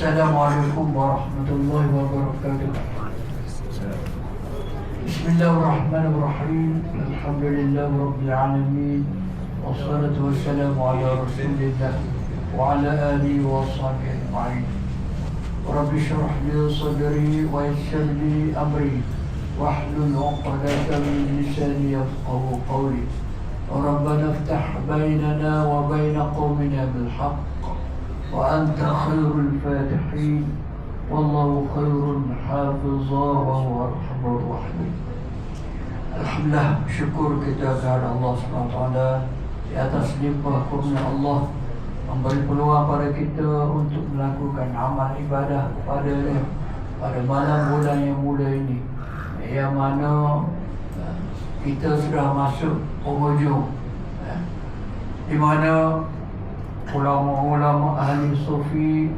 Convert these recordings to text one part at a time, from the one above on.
Assalamualaikum warahmatullahi wabarakatuh. Bismillahirrahmanirrahim. Alhamdulillahi rabbil alamin. Wassalatu wassalamu ala rasulillah wa ala alihi wa sahbihi ajma'in. Rabbi shrah li sadri wa yassir li amri wahlul 'uqdatam min lisani yafqahu qawli. Rabbana iftah bainana wa baina qaumina bil haqq وأنت خير الفاتحين والله خير حافظا وهو أرحم الراحمين. Alhamdulillah, syukur kita kepada Allah SWT di atas limpah kurnia Allah memberi peluang pada kita untuk melakukan amal ibadah pada malam bulan yang mulia ini, yang mana kita sudah masuk penghujung, di mana ulama-ulama ahli sufi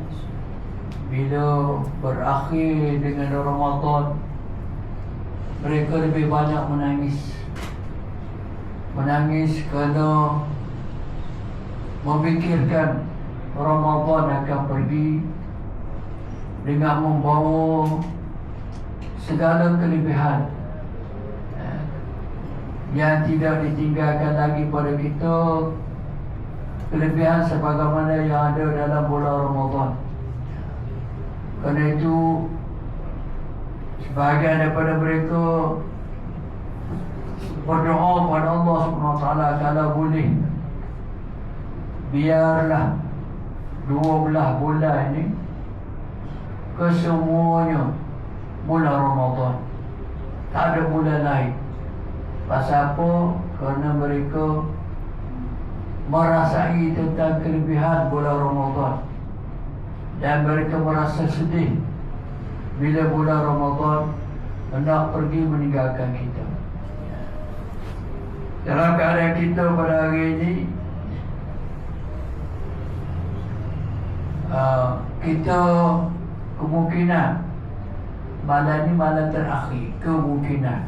bila berakhir dengan Ramadan, mereka lebih banyak menangis kerana memikirkan Ramadan akan pergi dengan membawa segala kelebihan yang tidak ditinggalkan lagi pada kita, kelebihan sebagaimana yang ada dalam bulan Ramadan. Kerana itu sebahagian daripada mereka berdoa kepada Allah SWT, kalau boleh biarlah 12 bulan ini kesemuanya bulan Ramadan, tak ada bulan lain. Pasal apa? Kerana mereka merasai tentang kelebihan bulan Ramadan dan mereka merasa sedih bila bulan Ramadan hendak pergi meninggalkan kita. Dalam keadaan kita pada hari ini, kita kemungkinan malam ini malam terakhir, kemungkinan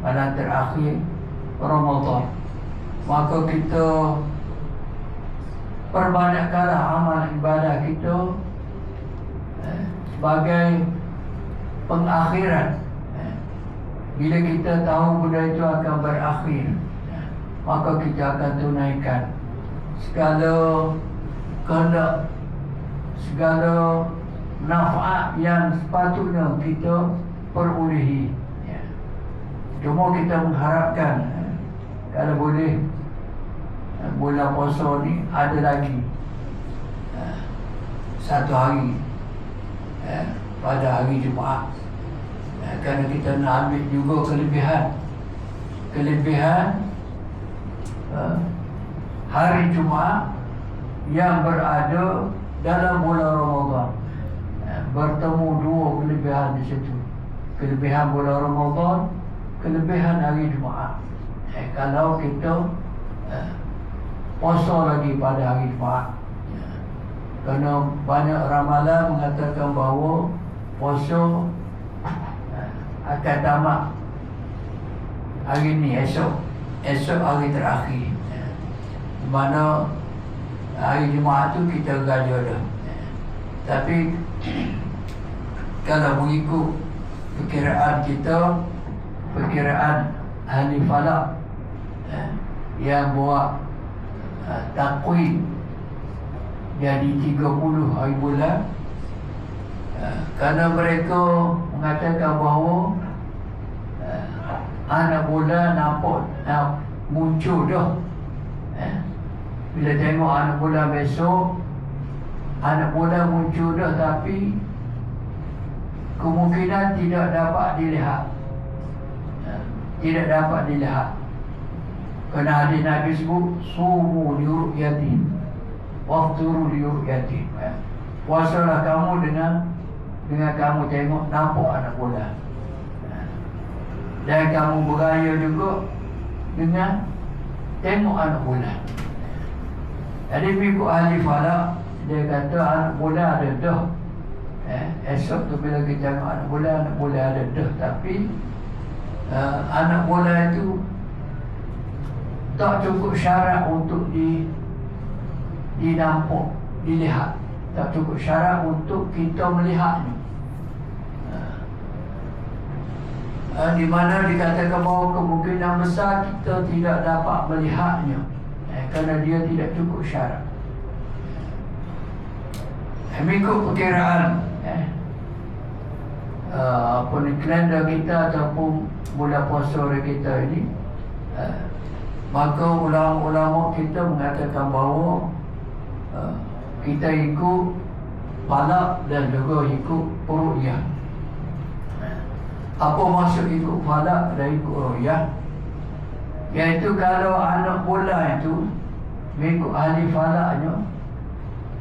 malam terakhir Ramadan. Maka kita perbanyakkanlah amal ibadah kita sebagai pengakhiran. Bila kita tahu benda itu akan berakhir, maka kita akan tunaikan segala kehendak, segala naf'at yang sepatutnya kita perolehi. Cuma kita mengharapkan kalau boleh bulan puasa ni ada lagi satu hari pada hari Jumaat, kerana kita nak ambil juga kelebihan hari Jumaat yang berada dalam bulan Ramadan. Bertemu dua kelebihan di situ, kelebihan bulan Ramadan, kelebihan hari Jumaat. Kalau kita puasa lagi pada hari Jumaat, kerana banyak ramalan mengatakan bahawa puasa akan tamat hari ni, esok hari terakhir, di mana hari Jumaat tu kita gajah dah. Tapi kalau mengikut perkiraan kita, perkiraan ahli falak yang buat takwim jadi 30 hari bulan, kerana mereka mengatakan bahawa anak bulan nampak muncul dah. Bila tengok anak bulan besok, anak bulan muncul dah, tapi kemungkinan tidak dapat dilihat. Tidak dapat dilihat. Kerana hadis Nabi sebut sumu li ru'yati wafturu li ru'yati. Puasalah kamu dengan kamu tengok nampak anak bulan, dan kamu beraya juga dengan tengok anak bulan. Jadi mengikut ahli falak, dia kata anak bulan ada dah. Esok tu bila kita tengok anak bulan ada dah. Tapi anak bulan itu tak cukup syarat untuk dinampak, dilihat. tak cukup syarat untuk kita melihatnya. Di mana dikatakan bahawa kemungkinan besar kita tidak dapat melihatnya kerana dia tidak cukup syarat. Mengikut perkiraan kalender kita ataupun bulan puasa kita ini, maka ulama-ulama kita mengatakan bahawa kita ikut falak dan juga ikut ru'yah. Apa maksud ikut falak dan ikut ru'yah? Iaitu kalau anak bulan itu mengikut ahli falaknya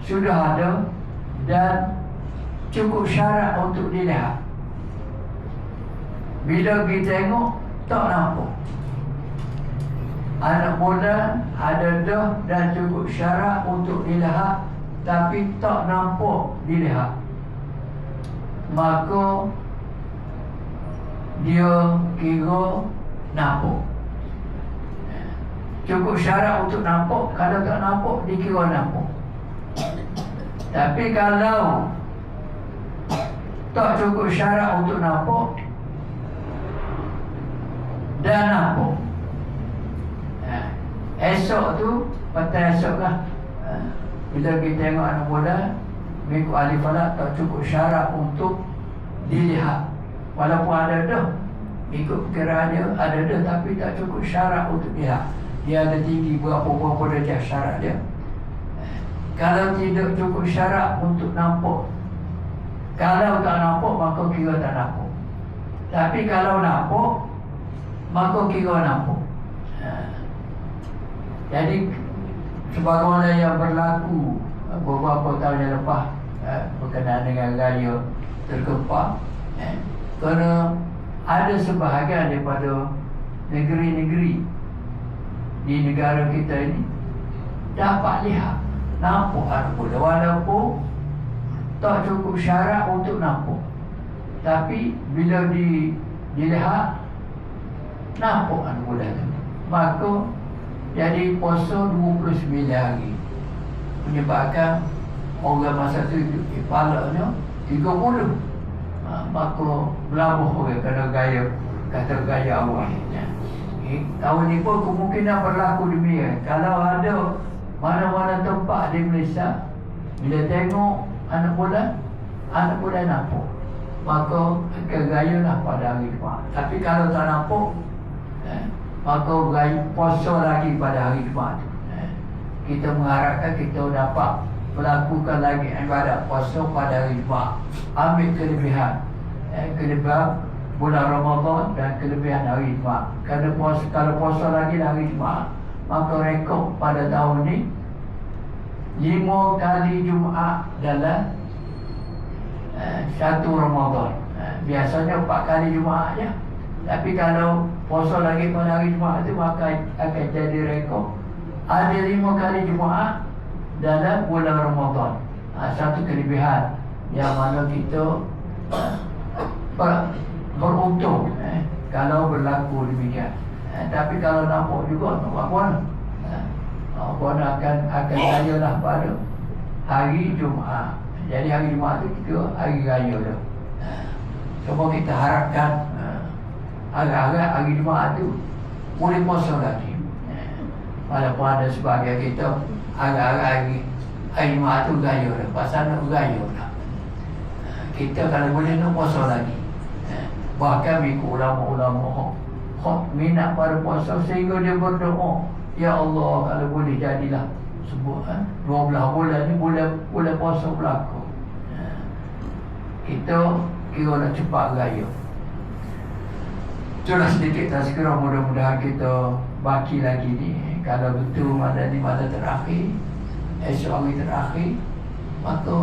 sudah ada dan cukup syarat untuk dilihat. Bila kita tengok, tak nampak. Anak bulan ada dah dan cukup syarat untuk dilihat, tapi tak nampak dilihat, maka dia kira nampak. Cukup syarat untuk nampak, kalau tak nampak dikira nampak. Tapi kalau tak cukup syarat untuk nampak dan nampak, esok tu, petang esok lah, bila kita tengok anak bulan mengikut ahli falak tak cukup syarat untuk dilihat, walaupun ada dah, ikut perkiraan dia ada dah, tapi tak cukup syarat untuk dilihat. Dia ada tinggi berapa-berapa darjah syarat dia. Kalau tidak cukup syarat untuk nampak, kalau tak nampak maka kira tak nampak. Tapi kalau nampak maka kira nampak. Jadi sebagaimana yang berlaku beberapa tahun yang lepas berkenaan dengan raya terkepar, kerana ada sebahagian daripada negeri-negeri di negara kita ini dapat lihat, nampak anak bulan, walaupun tak cukup syarat untuk nampak, tapi bila dilihat nampak anak bulan itu, maka jadi puasa 29 hari, menyebabkan orang masa itu kepalanya 30. Maka berlabuh orang kena gaya, kata gaya awal. Tahun ni pun kemungkinan berlaku demikian. Kalau ada mana-mana tempat di Malaysia, bila tengok anak bulan nampak, maka gaya lah pada hari Jumaat. Tapi kalau tak nampak, maka gaya puasa lagi pada hari Jumaat. Kita mengharapkan kita dapat melakukan lagi ibadat puasa pada hari Jumaat, ambil kelebihan bulan Ramadan dan kelebihan hari Jumaat. Kalau puasa lagi hari Jumaat, maka rekod pada tahun ni 5 kali Jumaat dalam satu Ramadan. Biasanya 4 kali Jumaat je. Tapi kalau puasa lagi pada hari Jumaat tu, maka akan jadi rekod ada 5 kali Jumaat dalam bulan Ramadan. Satu kelebihan yang mana kita beruntung kalau berlaku demikian. Tapi kalau nampak juga, nampak pun akan raya lah pada hari Jumaat. Jadi hari Jumaat itu kita hari raya dah. Cuma kita harapkan agak-agak hari Jumaat tu boleh puasa lagi. Walaupun ada sebahagian kita agak-agak hari Jumaat tu raya dah, pasal nak raya dah. Kita kalau boleh nak puasa lagi. Bahkan mengikut ulama-ulama minat pada puasa sehingga dia berdoa, ya Allah, kalau boleh jadilah sebut 12 bulan ni boleh puasa berlaku. Kita kira nak cepat raya. Itulah sedikit tazkirah, mudah-mudahan kita baki lagi ni. Kalau betul malam ni malam terakhir, esok hari terakhir, maka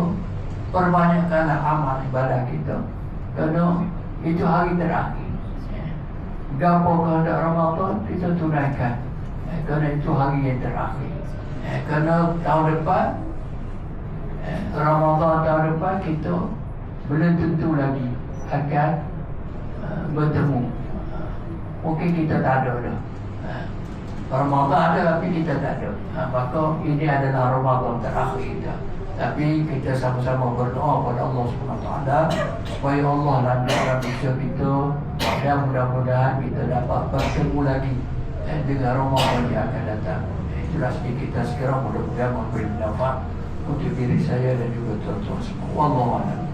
perbanyakkanlah amal ibadah kita, kerana itu hari terakhir. Gapo kehendak Ramadan kita tunaikan, kerana itu hari yang terakhir. Kerana tahun depan, Ramadan tahun depan kita belum tentu lagi akan bertemu. Mungkin kita tak ada dah. Ramadan ada tapi kita tak ada. Maka ini adalah Ramadan terakhir kita. Tapi kita sama-sama berdoa kepada Allah SWT supaya Allah lancarkan usaha kita, dan mudah-mudahan kita dapat bertemu lagi dengan Ramadan yang akan datang. Itulah sedikit kita sekarang, mudah-mudahan memberi manfaat untuk diri saya dan juga tuan-tuan semua. Wallahu a'lam.